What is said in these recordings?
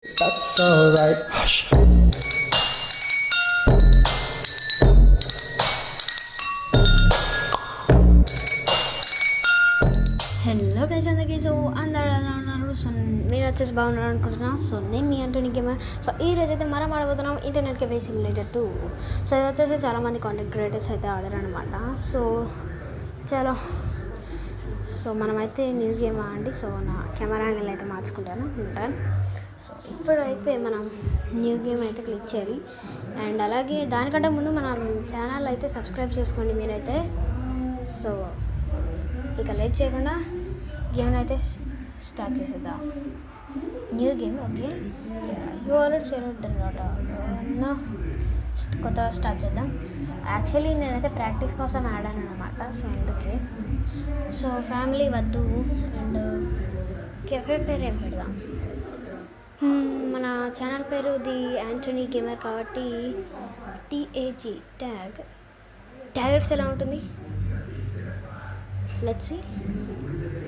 That's alright. Hush. Hello guys అందరికీ. So అందరూ ఎలా ఉన్నారు? సో మీరు వచ్చేసి బాగున్నారు అనుకుంటున్నా. సో నేను మీ అంటూ గేమర్. సో ఈరోజు అయితే మనం ఆడబోతున్నాం ఇంటర్నెట్ కెఫే సిమ్యులేటర్ 2. సో ఇది వచ్చేసి చాలామంది కాంటెంట్ క్రియేటర్స్ అయితే ఆడారు అనమాట. సో చలో, సో మనమైతే న్యూ గేమ్ ఆడండి. సో నా కెమెరా యాంగిల్ అయితే మార్చుకుంటాను. సో ఇప్పుడైతే మనం న్యూ గేమ్ అయితే క్లిక్ చేయాలి. అండ్ అలాగే దానికంటే ముందు మన ఛానల్ అయితే సబ్స్క్రైబ్ చేసుకోండి మీరైతే. సో ఇక లేట్ చేయకుండా గేమ్ని అయితే స్టార్ట్ చేసేద్దాం. New game. Okay, you already చేయడం కొత్తగా స్టార్ట్ చేద్దాం. యాక్చువల్లీ నేనైతే ప్రాక్టీస్ కోసం ఆడాను అనమాట. సో అందుకే సో ఫ్యామిలీ వద్దు అండ్ కెఫే పేరు ఏం పెడదాం. మన ఛానల్ పేరు ది యాంటనీ గేమర్ కాబట్టి TAG ట్యాగర్స్ ఎలా ఉంటుంది? Let's see.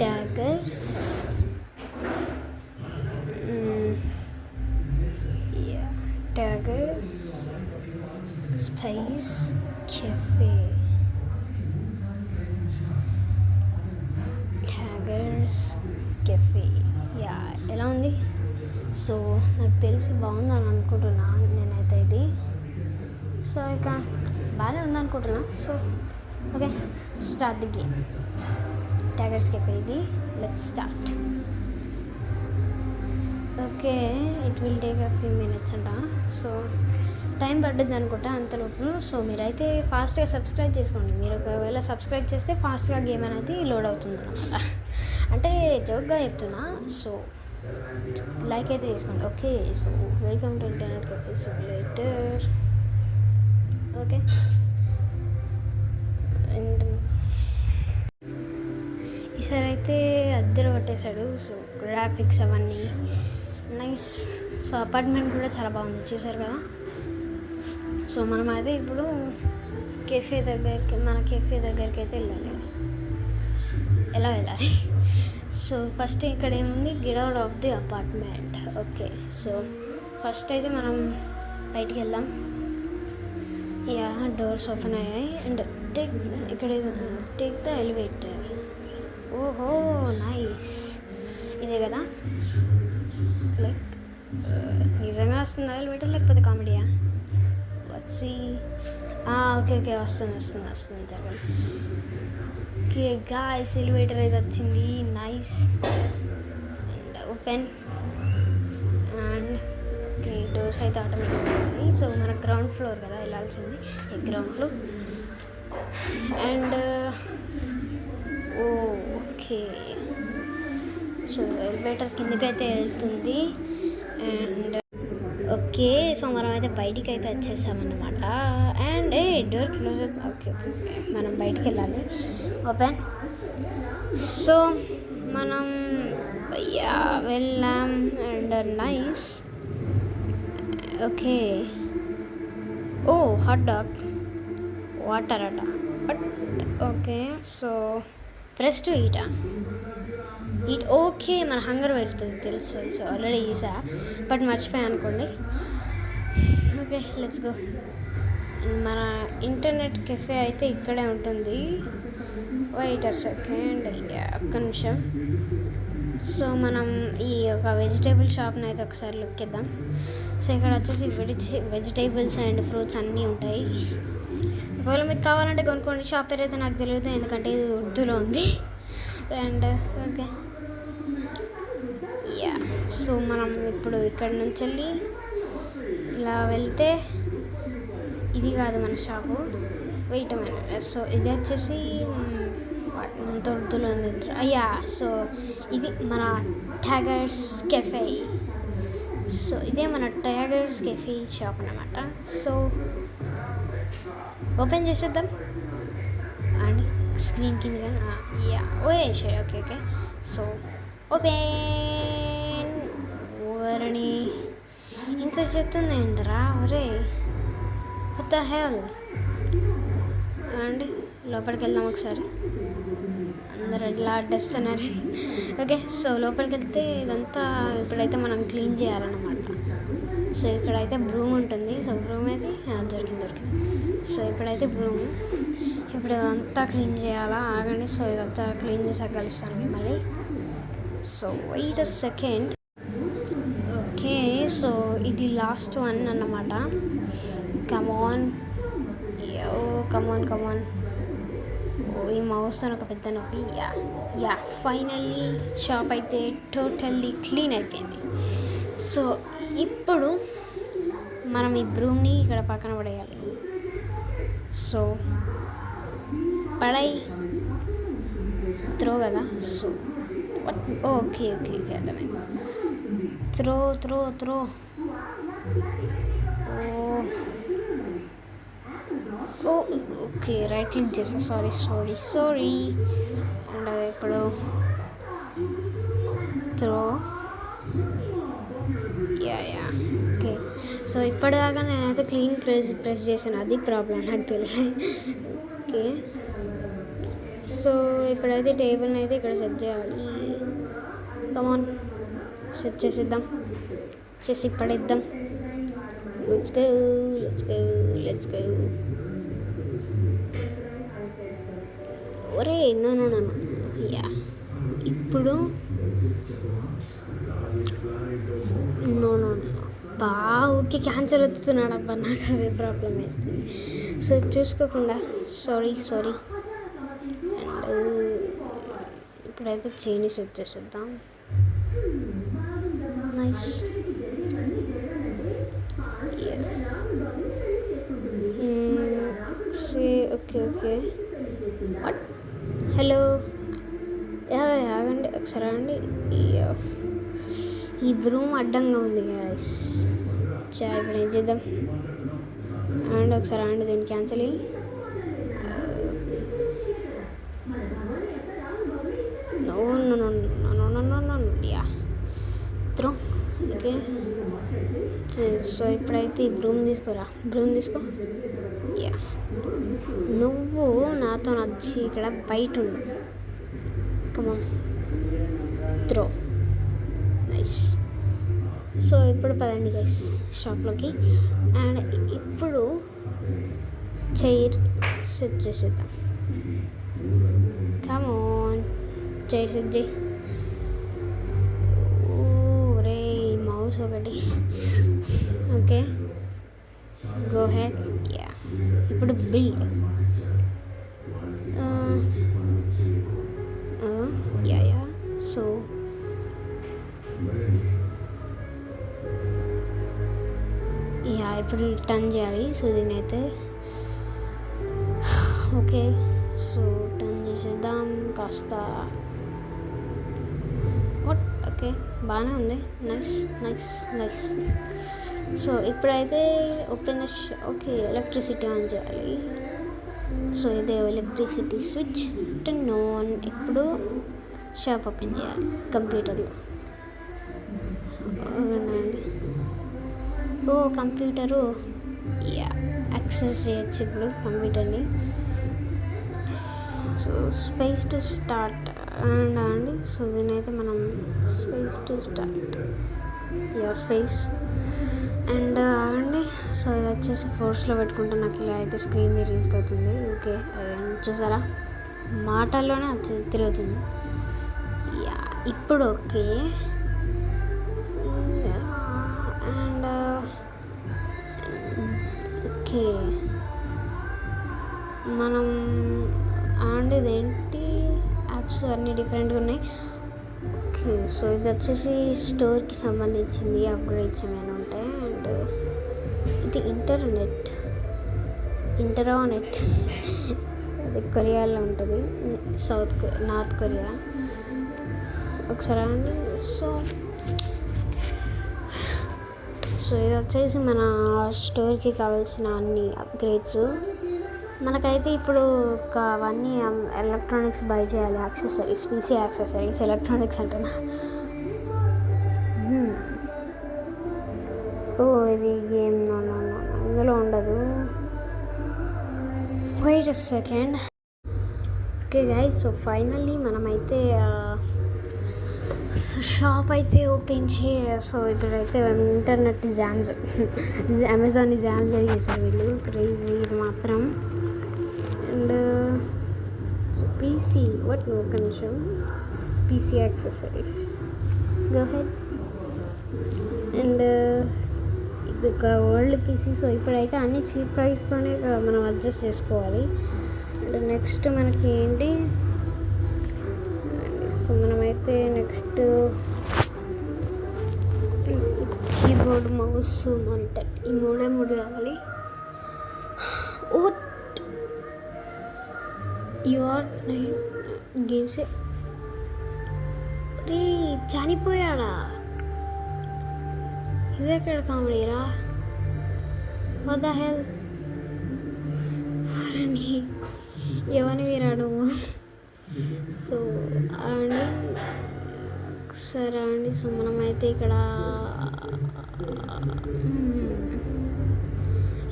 Taggers taggers spice cafe. Taggers cafe ఎలా ఉంది? సో నాకు తెలిసి బాగుందని అనుకుంటున్నా నేనైతే ఇది. సో ఇక బాగానే ఉందనుకుంటున్నా. So okay, start the game. Taggers cafe ఇది. Let's start. Okay, it will take a few minutes అంట. సో టైం పడుతుంది అనుకుంటా అంతలోపు. సో మీరైతే ఫాస్ట్గా సబ్స్క్రైబ్ చేసుకోండి. మీరు ఒకవేళ సబ్స్క్రైబ్ చేస్తే ఫాస్ట్గా గేమ్ అనేది లోడ్ అవుతుంది అనమాట. అంటే జోక్గా చెప్తున్నా. సో లైక్ అయితే చేసుకోండి. Okay, so welcome to internet cafe simulator. Okay, and ఈసారి అయితే అద్దెలు కొట్టేశాడు. సో గ్రాఫిక్స్ అవన్నీ నైస్. సో అపార్ట్మెంట్ కూడా చాలా బాగుంది, చూసారు కదా. సో మనం అయితే ఇప్పుడు మన కెఫే దగ్గరికి అయితే వెళ్ళాలి. ఎలా వెళ్ళాలి? సో ఫస్ట్ ఇక్కడ ఏముంది? Get out of the apartment. Okay, so first అయితే మనం బయటికి వెళ్దాం. డోర్స్ ఓపెన్ అయ్యాయి. అండ్ ఇక్కడ టేక్ ద ఎలివేటర్. ఓహో నైస్. ఇదే కదా, లైక్ నిజంగా వస్తుందా ఎలివేటర్ లేకపోతే కామెడీయా? వచ్చి ఓకే ఓకే వస్తుంది తర్వాత. ఓకే గాయ్స్, ఎలివేటర్ అయితే వచ్చింది. Nice. And open. And okay, doors అయితే ఆటోమేటిక్గా వస్తాయి. సో మన గ్రౌండ్ ఫ్లోర్ కదా వెళ్ళాల్సింది, ఈ ground floor. And okay, so elevator కిందకైతే వెళ్తుంది. అండ్ ఓకే, సో మనం అయితే బయటికి అయితే వచ్చేసామన్నమాట. And door close. Okay okay, మనం బయటికి వెళ్ళాలి. ఓపెన్. సో మనం వెళ్ళాం. And nice. Okay, hot dog water అట. But okay, so press to eat. Okay, మన హంగర్ పెరుగుతుంది తెలుసు ఆల్రెడీ చేసా, బట్ మర్చిపోయా అనుకోండి. Okay, let's go. మన ఇంటర్నెట్ కెఫే అయితే ఇక్కడే ఉంటుంది. వెయిట్ అ సెకండ్, ఒక్క నిమిషం. సో మనం ఈ ఒక వెజిటేబుల్ షాప్ని అయితే ఒకసారి లుక్ ఇద్దాం. సో ఇక్కడ వచ్చేసి వెజిటేబుల్స్ అండ్ ఫ్రూట్స్ అన్నీ ఉంటాయి. ఒకవేళ మీకు కావాలంటే కొనుక్కోండి. షాప్ పేరు అయితే నాకు తెలియదు, ఎందుకంటే ఇది ఉర్దూలో ఉంది. అండ్ ఓకే, సో మనం ఇప్పుడు ఇక్కడ నుంచి వెళ్ళి ఇలా వెళ్తే ఇది కాదు మన shop. Wait a minute. So ఇది వచ్చేసి మనతో ఉర్దూలో ఉంది. సో ఇది మన ట్యాగర్స్ కెఫే. సో ఇదే మన ట్యాగర్స్ కెఫే షాప్ అన్నమాట. సో ఓపెన్ చేసేద్దాం. అండ్ స్క్రీన్ కింద ఓకే ఓకే. So open. ఓరని ఇంత చెప్తుంది ఏంటరా ఒరే, వాట్ ద హెల్. అండ్ లోపలికి వెళ్దాం ఒకసారి. అందరు ఇలా అడ్డేస్తున్నారు. ఓకే, సో లోపలికి వెళ్తే ఇదంతా ఇప్పుడైతే మనం క్లీన్ చేయాలన్నమాట. సో ఇక్కడైతే బ్రూమ్ ఉంటుంది. సో బ్రూమ్ అయితే దొరికింది. సో ఇప్పుడైతే బ్రూమ్ ఇప్పుడు ఇదంతా క్లీన్ చేయాలా, ఆగండి. సో ఇదంతా క్లీన్ చేసాక కలుస్తాను మిమ్మల్ని. So wait a second. Okay, so ఇది లాస్ట్ వన్ అన్నమాట. Come on, come on. ఈ మౌస్ అని ఒక పెద్ద నొప్పి. యా ఫైనల్లీ షాప్ అయితే టోటల్లీ క్లీన్ అయిపోయింది. సో ఇప్పుడు మనం ఈ బ్రూమ్ని ఇక్కడ పక్కన పడేయాలి. సో పడై త్రో కదా. సో ఓకే అర్థమైంది. త్రో ఓకే, రైట్ క్లిక్ చేసా. సారీ. అండ్ ఇప్పుడు త్రో. Yeah okay. సో ఇప్పటిదాకా నేనైతే క్లీన్ ప్రెస్ చేశాను, అది ప్రాబ్లం నాకు తెలియదు. ఓకే, సో ఇప్పుడైతే టేబుల్ని అయితే ఇక్కడ సెట్ చేయాలి. కమాన్, సెట్ చేసేద్దాం, చేసి పడేద్దాం. Let's go. ఒరే నో. యా ఇప్పుడు నో ఓకే, క్యాన్సర్ వస్తున్నాడు అబ్బా, నాకు అదే ప్రాబ్లం అయితే. సో చూసుకోకుండా సారీ. అండ్ ఇప్పుడైతే చైన్ సెట్ చేసేద్దాం. నైస్. ఓకే వాట్, హలో, ఆగండి ఒకసారి. ఆగండి, ఈ బ్రూమ్ అడ్డంగా ఉంది గైస్. ఇప్పుడు ఏం చేద్దాం? అండ్ ఒకసారి ఆగండి, దీన్ని క్యాన్సిల్ అయ్యి. No yeah throw. Okay, so ఇప్పుడైతే ఈ బ్రూమ్ తీసుకో. యా, నువ్వు నాతో నచ్చి ఇక్కడ బయట ఉండు. కమాన్, త్రో. నైస్. సో ఇప్పుడు పదండి గైస్ షాప్లోకి. అండ్ ఇప్పుడు చైర్ సెట్ చేసేద్దాం. కమాన్, చైర్ సెట్ చేయి. రే మౌస్ ఒకటి. Okay, go head. యా, ఇప్పుడు బిల్డ్. యా సో ఇప్పుడు టర్న్ చేయాలి. సో దీన్ని అయితే ఓకే, సో టర్న్ చేసేద్దాం కాస్త. ఓకే, బాగానే ఉంది. నైస్. సో ఇప్పుడైతే ఓపెన్ ఓకే, ఎలక్ట్రిసిటీ ఆన్ చేయాలి. సో ఇదే ఎలక్ట్రిసిటీ స్విచ్ టర్న్ ఆన్. ఇప్పుడు షాప్ ఓపెన్ చేయాలి కంప్యూటర్లో. కంప్యూటరు యాక్సెస్ చేయొచ్చు ఇప్పుడు కంప్యూటర్ని. సో స్పేస్ టు స్టార్ట్ అండి. సో దీనైతే మనం space to start. Space and ఆగండి. సో ఇది వచ్చేసి ఫోర్స్లో పెట్టుకుంటే నాకు ఇలా అయితే స్క్రీన్ తిరిగిపోతుంది. ఓకే, చూసారా, మాటల్లోనే అది తిరుగుతుంది. ఇప్పుడు ఓకే. అండ్ ఓకే, మనం అండ్ ఇదేంటి యాప్స్ అన్నీ డిఫరెంట్గా ఉన్నాయి. ఓకే, సో ఇది వచ్చేసి స్టోర్కి సంబంధించింది, అప్గ్రేడ్స్ ఏమైనా ఉంటాయి. అండ్ ఇది ఇంటర్నెట్ అది కొరియాలో ఉంటుంది, నార్త్ కొరియా. ఒకసారి అండి. సో ఇది వచ్చేసి మన స్టోర్కి కావాల్సిన అన్ని అప్గ్రేడ్స్. మనకైతే ఇప్పుడు అవన్నీ ఎలక్ట్రానిక్స్ బై చేయాలి, యాక్సెసరీస్, పీసీ యాక్సెసరీస్, ఎలక్ట్రానిక్స్ అంటున్నా. ఇది గేమ్ ఇందులో ఉండదు. Wait a second. Okay guys, so finally మనమైతే సో షాప్ అయితే ఓపెన్ సో ఇప్పుడైతే ఇంటర్నెట్ జామ్స్ అమెజాన్ జామ్ జరిగేసారు వీళ్ళు క్రేజీ ఇది మాత్రం. And PC what no connection PC accessories go ahead. And ఇది ఒక ఓల్డ్ పీసీ. సో ఇప్పుడైతే అన్ని చీప్ ప్రైస్తోనే మనం అడ్జస్ట్ చేసుకోవాలి. అండ్ నెక్స్ట్ మనకి ఏంటి, సో మనమైతే నెక్స్ట్ కీబోర్డ్ మౌస్ మానిటర్ ఈ మూడు కావాలి. ఓ యువర్ గేమ్స్ రే చనిపోయాడా, ఇదెక్కడ కామెడీరా, వాట్ ద హెల్. ఎవరిని నువ్వు. సో అండి సరే అండి, సో మనమైతే ఇక్కడ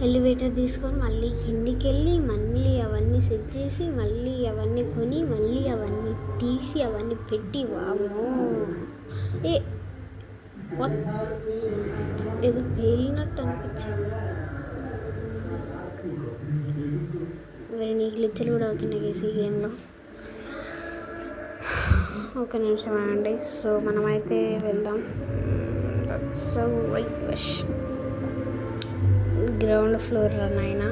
ఎలివేటర్ తీసుకొని మళ్ళీ కిందికి వెళ్ళి మళ్ళీ అవన్నీ సెట్ చేసి మళ్ళీ అవన్నీ కొని మళ్ళీ అవన్నీ తీసి అవన్నీ పెట్టి వామో ఏదో పేలినట్టు అనిపించింది. మరి నీ గ్లిచ్లు కూడా అవుతున్నాయి కేసీ గేమ్లో. ఒక నిమిషం అండి, సో మనమైతే వెళ్దాం. సో గ్రౌండ్ ఫ్లోర్ రన్ అయినా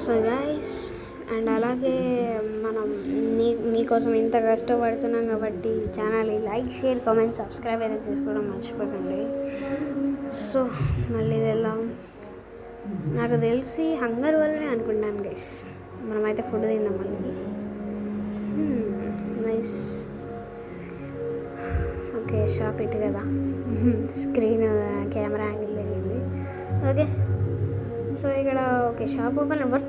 సో గైస్. అండ్ అలాగే మనం మీకోసం ఇంత కష్టపడుతున్నాం కాబట్టి ఛానల్ని లైక్ షేర్ కామెంట్ సబ్స్క్రైబ్ అయితే చేసుకోవడం మర్చిపోకండి. సో మళ్ళీ వెళ్దాం. నాకు తెలిసి హంగర్ వల్లనే అనుకుంటాను గైస్. మనమైతే ఫుడ్ తిందాం మళ్ళీ. నైస్. ఓకే షాప్ ఇటు కదా, స్క్రీన్ కెమెరా యాంగిల్ జరిగింది. ఓకే సో ఇక్కడ ఓకే షాప్ ఓపెన్ ఎవరు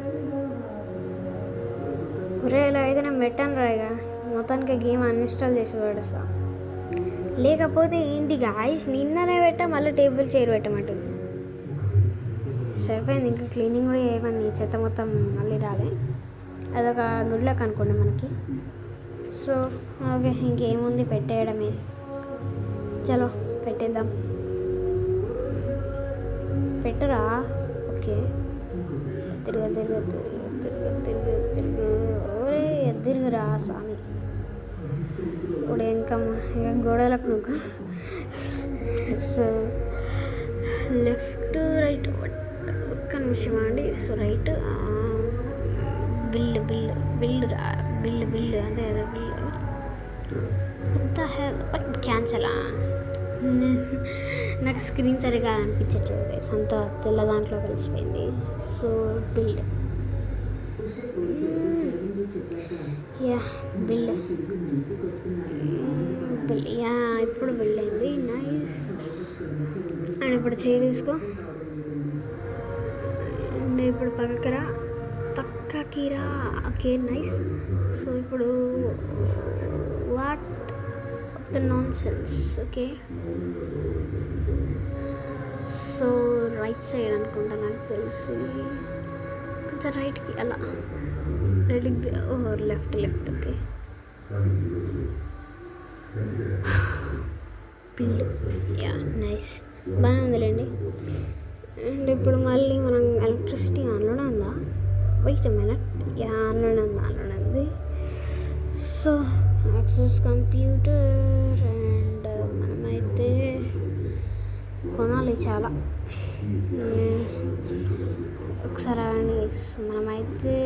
ఒరే ఇలా అయితే నేను పెట్టాను రాయిగా మొత్తానికి గేమ్ అన్ఇన్స్టాల్ చేసి పడుస్తా. లేకపోతే ఏంటి గాయస్, నిన్ననే పెట్టా మళ్ళీ టేబుల్ చైర్ పెట్టమంటుంది. సరిపోయింది, ఇంకా క్లీనింగ్ కూడా చేయమని చెత్త మొత్తం మళ్ళీ రాలే. అదొక గుడ్ లక్ అనుకోండి మనకి. సో ఓకే ఇంకేముంది పెట్టేయడమే. చలో పెట్టేద్దాం. పెట్టురా. ఓకే తిరుగు ఓరే తిరుగురా స్వామి. ఇప్పుడు ఇంకా గోడలకు నువ్వు. సో లెఫ్ట్ రైట్ ఒక్క నిమిషం అండి. సో రైట్ బిల్లు అంతే కదా బిల్లు. క్యాన్సలా, నాకు స్క్రీన్ సరిగా అనిపించట్లేదు గైస్, అంతా తెల్ల దాంట్లో కలిసిపోయింది. సో బిల్డ్ బిల్డ్ ఇప్పుడు బిల్డ్ అయింది. నైస్. అండ్ ఇప్పుడు చేయి తీసుకో. అండ్ ఇప్పుడు పక్కకి రా. Okay nice. సో ఇప్పుడు what the non sense. Okay so right side అనుకుంటా నాకు తెలిసి, కొంచెం రైట్కి అలా రైట్కి లెఫ్ట్. ఓకే పిల్లు నైస్ బాగానే ఉందిలేండి. అండ్ ఇప్పుడు మళ్ళీ మనం ఎలక్ట్రిసిటీ ఆన్లోనే ఉందా, వెయిట్ మినిట్, ఆన్లోనే ఉంది. So access computer. అండ్ మనమైతే కొనాలి చాలా. ఒకసారి అండి మనమైతే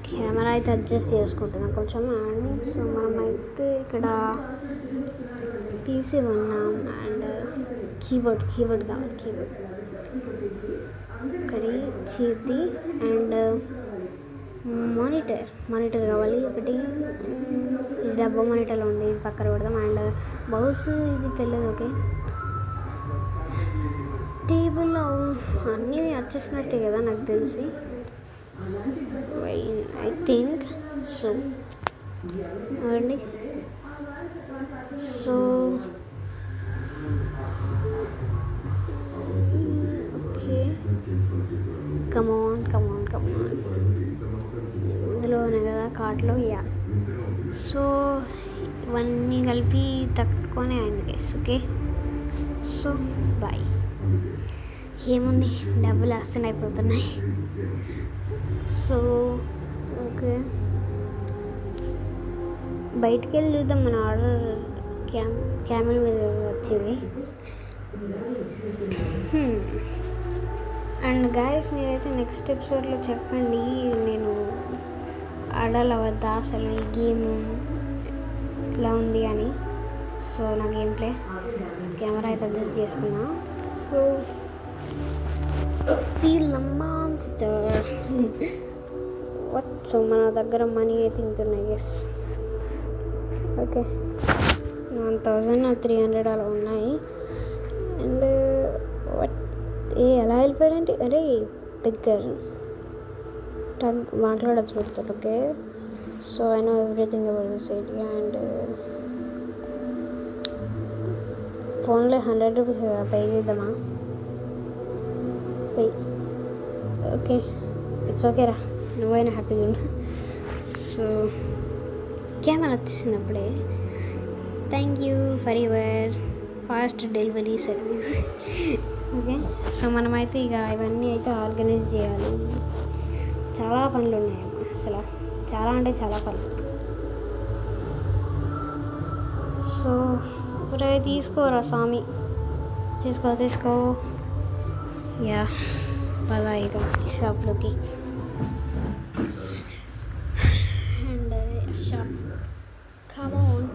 కెమెరా అయితే అడ్జస్ట్ చేసుకుంటున్నాం కొంచెం అండి. సో మనమైతే ఇక్కడ పీసీ కొన్నాం. అండ్ కీబోర్డ్ కావాలి. కీబోర్డ్ ఒకటి చేతి. అండ్ మానిటర్ కావాలి ఒకటి. డబ్బా మానిటర్లో ఉంది, ఇది పక్కన పెడదాం. అండ్ మౌస్ ఇది తెలియదు. ఓకే టేబుల్లో అన్నీ వచ్చేసినట్టే కదా నాకు తెలిసి, ఐ థింక్ సో అండి. సో ఓకే, కమాన్ కమాన్ కమాన్, ఇందులోనే కదా కార్ట్లో. యా, సో ఇవన్నీ కలిపి తక్కువనే అయింది గైస్. Okay, so bye. ఏముంది, డబ్బులు వస్తూనే అయిపోతున్నాయి. సో ఓకే, బయటికి వెళ్ళి చూద్దాం. మన ఆర్డర్ క్యామెల్ మీద వచ్చేది. అండ్ గాయస్, మీరైతే నెక్స్ట్ ఎపిసోడ్లో చెప్పండి నేను ఆడాలా వద్దా, అసలు ఈ గేమ్ ఇలా ఉంది అని. సో నా గేమ్ ప్లే, సో కెమెరా అయితే అడ్జస్ట్ చేసుకున్నా. So feel the monster. What, so మన దగ్గర మనీ అయితే ఇంతున్నాయి. ఎస్, ఓకే, 1300 అలా ఉన్నాయి. అండ్ వాట్, ఎలా వెళ్ళిపోయాడంటే, అరే దగ్గర మాట్లాడచ్చు పెడతాడు. Okay, so I know everything about this area. And ఫోన్లో 100 రూపీస్ పే చేద్దామా? పే, ఓకే, ఇట్స్ ఓకే రా, నువ్వైనా హ్యాపీగా ఉండు. సో కెమెరా వచ్చేసింది అప్పుడే. Thank you for your fast delivery service. Okay, so మనమైతే ఇక ఇవన్నీ అయితే ఆర్గనైజ్ చేయాలి. చాలా పనులు ఉన్నాయమ్మా, అసలు చాలా అంటే చాలా పనులు. సో ఒరే తీసుకోరా స్వామి, తీసుకో. యా, పదా ఇక షాప్లోకి. And shop, come on.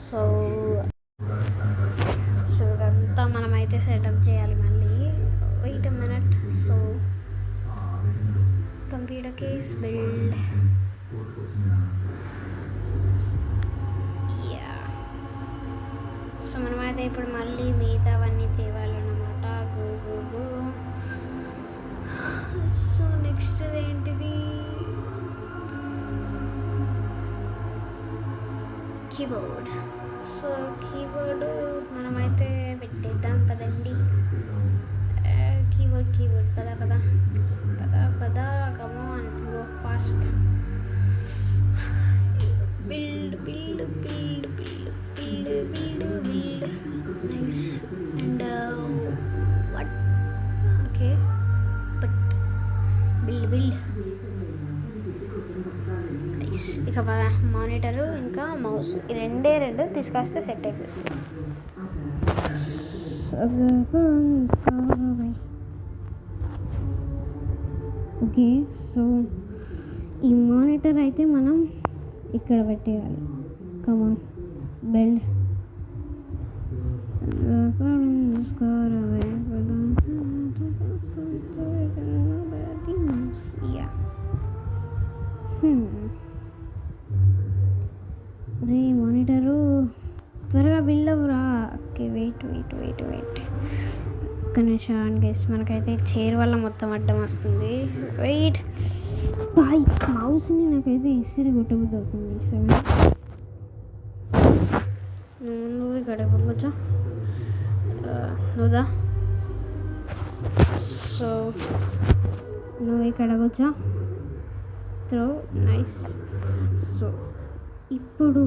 So ఇదంతా మనమైతే సెటప్ చేయాలి మళ్ళీ. Wait a minute. So computer case build. Yeah, so మనమైతే ఇప్పుడు మళ్ళీ మిగతావన్నీ తేవాలన్నమాట. గో. సో నెక్స్ట్ ఏంటిది, కీబోర్డ్. సో కీబోర్డ్ మనమైతే పెట్టేద్దాం కదండి. కీబోర్డ్ పద come on, go fast. Build nice. And what, okay, but build nice. ఇక మానిటరు ఇంకా మౌస్, ఈ రెండు తీసుకొస్తే సెట్ అయిపోయింది. ఓకే, సో ఈ మానిటర్ అయితే మనం ఇక్కడ పెట్టేయాలి. Come on, build. రే మానిటరు త్వరగా బిల్డ్ అవ్వరా. Okay, wait. ఒక్క నిమిషం గైస్, మనకైతే చైర్ వల్ల మొత్తం అడ్డం వస్తుంది. వెయిట్ బాయ్, మౌస్ని నాకైతే ఇసిరి కొట్టబుద్ధి అవుతుంది. సరే నువ్వు ఇక్కడ కూర్చో, నువ్వుదా. సో నువ్వు ఇక్కడ కూర్చో, త్రో, నైస్. సో ఇప్పుడు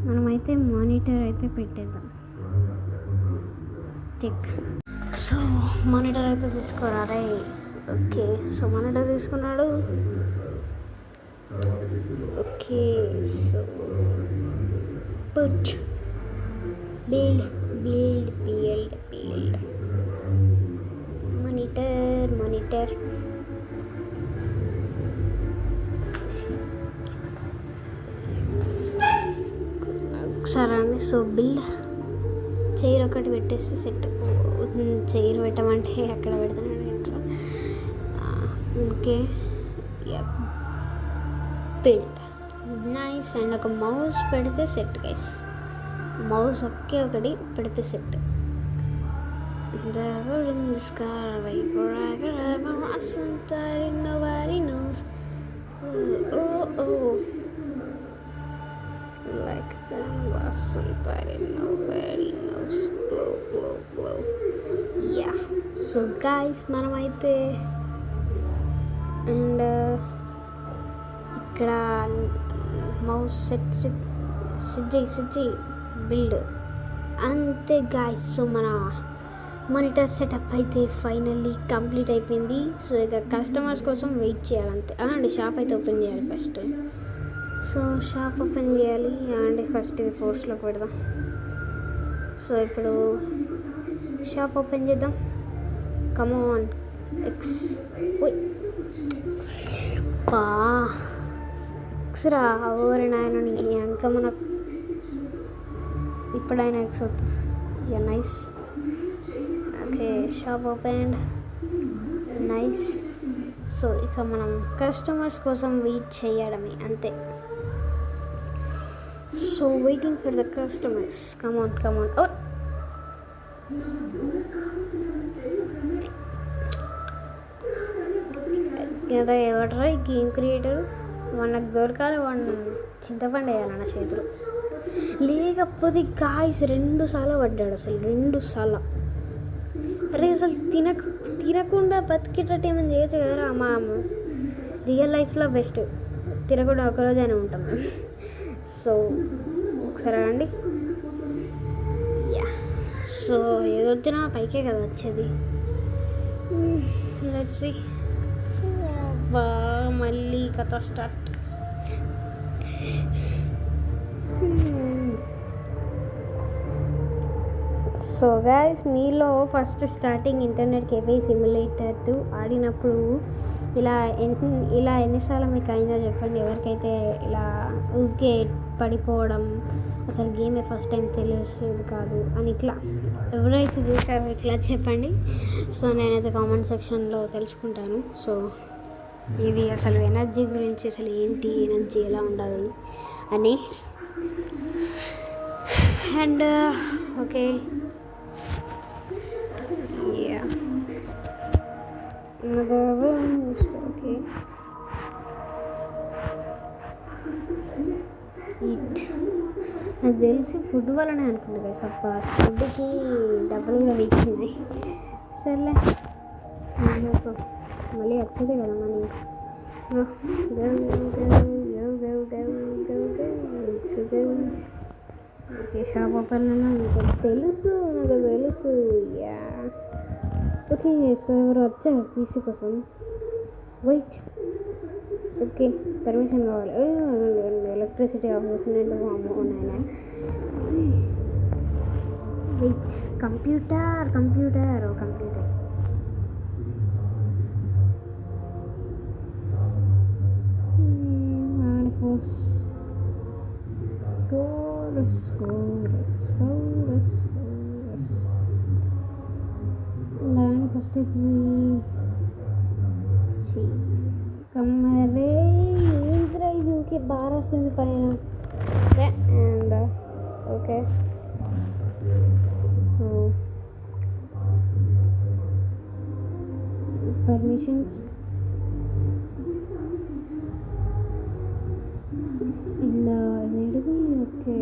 మనమైతే మానిటర్ అయితే పెట్టేద్దాం. టిక్. సో మానిటర్ అయితే తీసుకోరా రే. ఓకే, సో మానిటర్ తీసుకున్నాడు. Okay, so put build monitor. ఒకసారి అండి. సో బిల్డ్, చైర్ ఒకటి పెట్టేస్తే సెట్. చైర్ పెట్టమంటే అక్కడ పెడుతున్నాడు ఇంట్లో. Okay, build nice. అండ్ ఒక మౌస్ పెడితే సెట్ గైస్. మౌస్ ఒకటి పెడితే set. Nobody knows. Oh. Like that was somebody nobody knows. Blow. So guys మనమైతే అండ్ ఇక్కడ మౌస్ సెట్ చేయి బిల్డ్ అంతే గాయస్. సో మన మానిటర్ సెటప్ అయితే ఫైనల్లీ కంప్లీట్ అయిపోయింది. సో ఇక కస్టమర్స్ కోసం వెయిట్ చేయాలంతే. అండి షాప్ అయితే ఓపెన్ చేయాలి ఫస్ట్. సో షాప్ ఓపెన్ చేయాలి అండ్ ఫస్ట్ ఇది ఫోర్స్లోకి పెడదాం. సో ఇప్పుడు షాప్ ఓపెన్ చేద్దాం. కమాన్ ఎక్స్ ఎక్స్రా ఓవర్ నాయనని ఇంకా మన ఇప్పుడైనా ఎక్స్ అవుతుంది. Yeah nice. Okay shop open nice. So ఇక మనం కస్టమర్స్ కోసం వెయిట్ చేయడమే అంతే. So waiting for the customers. Come on ఓ కదా ఎవడరా ఈ గేమ్ క్రియేటర్, మనకు దొరకాలి, వాడిని చింతపండు వేయాలన్న చేతులు. లేకపోతే గాయస్ 2 సార్లు పడ్డాడు, అసలు 2 సార్లు. అరే అసలు తినకుండా బతికేటట్టు ఏమైనా చేయొచ్చు కదరా. మా రియల్ లైఫ్లో బెస్ట్ తినకుండా ఒకరోజైనా ఉంటాం మేము. సో ఒకసారి రండి. యా సో ఏదో తినా పైకే కదా వచ్చేది. Let's see. మళ్ళీ కథ స్టార్ట్. సో గైస్ మీలో first starting internet cafe simulator 2 ఆడినప్పుడు ఇలా ఎన్నిసార్లు మీకు అయిందో చెప్పండి. ఎవరికైతే ఇలా ఊరికే పడిపోవడం, అసలు గేమే ఫస్ట్ టైం తెలిసేది కాదు అని ఇట్లా ఎవరైతే చూసారో ఇట్లా చెప్పండి. సో నేనైతే కామెంట్ సెక్షన్లో తెలుసుకుంటాను. సో ఇది అసలు ఎనర్జీ గురించి, అసలు ఏంటి ఎనర్జీ ఎలా ఉండాలి అని. అండ్ ఓకే ఓకే నాకు తెలిసి ఫుడ్ వల్లనే అనుకుంటా కదా. సప్ప ఫుడ్కి డబ్బులు కూడా వీక్సింది. సర్లే సో మళ్ళీ వచ్చేదే కదా మనీ. ఓకే షాప్ ఓపెన్ నాకు తెలుసు. యా ఓకే సో ఎవరు వచ్చారు పీసీ కోసం. వెయిట్ ఓకే పర్మిషన్ కావాలి. ఎలక్ట్రిసిటీ ఆఫ్ చేసినట్టు అమ్మో నాయన. వెయిట్ కంప్యూటర్ ఫస్ట్ కమ్మరే ఏంద్రా ఇది ఓకే బాగా వస్తుంది పైన. And okay so permissions okay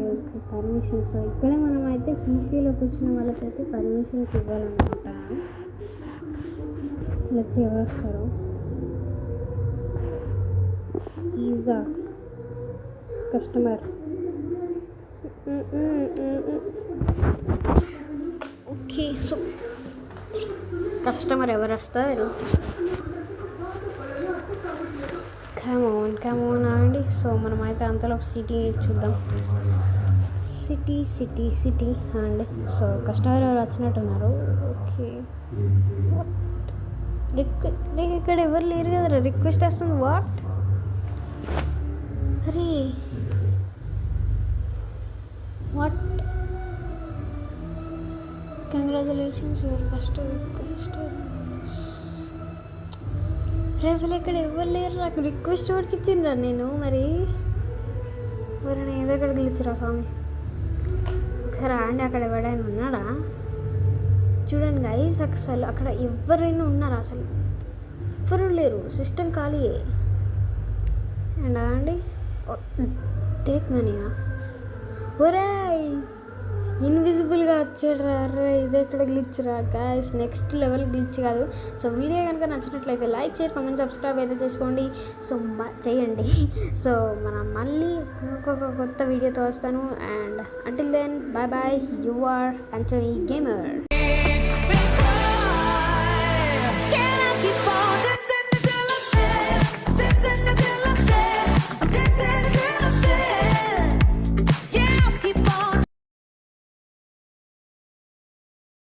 permissions. So ఇక్కడ మనం అయితే పీసీలోకి వచ్చిన వాళ్ళకైతే పర్మిషన్స్ ఇవ్వాలన్నమాట. లెట్స్ ఎవరు వస్తారు. Is the customer. Okay so customer ఎవరు వస్తారు. కమోన్ అండి. సో మనమైతే అంతలో సిటీ చూద్దాం. సిటీ అండి. సో కస్టమర్ ఎవరు వచ్చినట్టున్నారు. ఓకే ఇక్కడ ఎవరు లేరు కదా. రిక్వెస్ట్ వస్తుంది. వాట్ అరే what congratulations your first request. అసలు ఇక్కడ ఎవరు లేరు. నాకు రిక్వెస్ట్ ఎవరికి ఇచ్చిండ్రా నేను మరి ఎవరైనా ఏదో ఎక్కడికి ఇచ్చిరా స్వామి. ఒకసారి అండి అక్కడ ఎవడైనా ఉన్నాడా చూడండి గైస్. అసలు అక్కడ ఎవరైనా ఉన్నారా? అసలు ఎవ్వరూ లేరు. సిస్టమ్ ఖాళీ. అండ్ అండి టేక్ మనీయా. ఒరే ఇన్విజిబుల్గా వచ్చాడు రా. అరే ఇదే ఇక్కడ గ్లిచ్ రా గాయస్, నెక్స్ట్ లెవెల్ గ్లిచ్ కాదు. సో వీడియో కనుక నచ్చినట్లయితే లైక్, షేర్, కామెంట్, సబ్స్క్రైబ్ అయితే చేసుకోండి. సో చేయండి. సో మనం మళ్ళీ ఇంకొక కొత్త వీడియోతో వస్తాను. And until then bye bye, you are Antony gamer.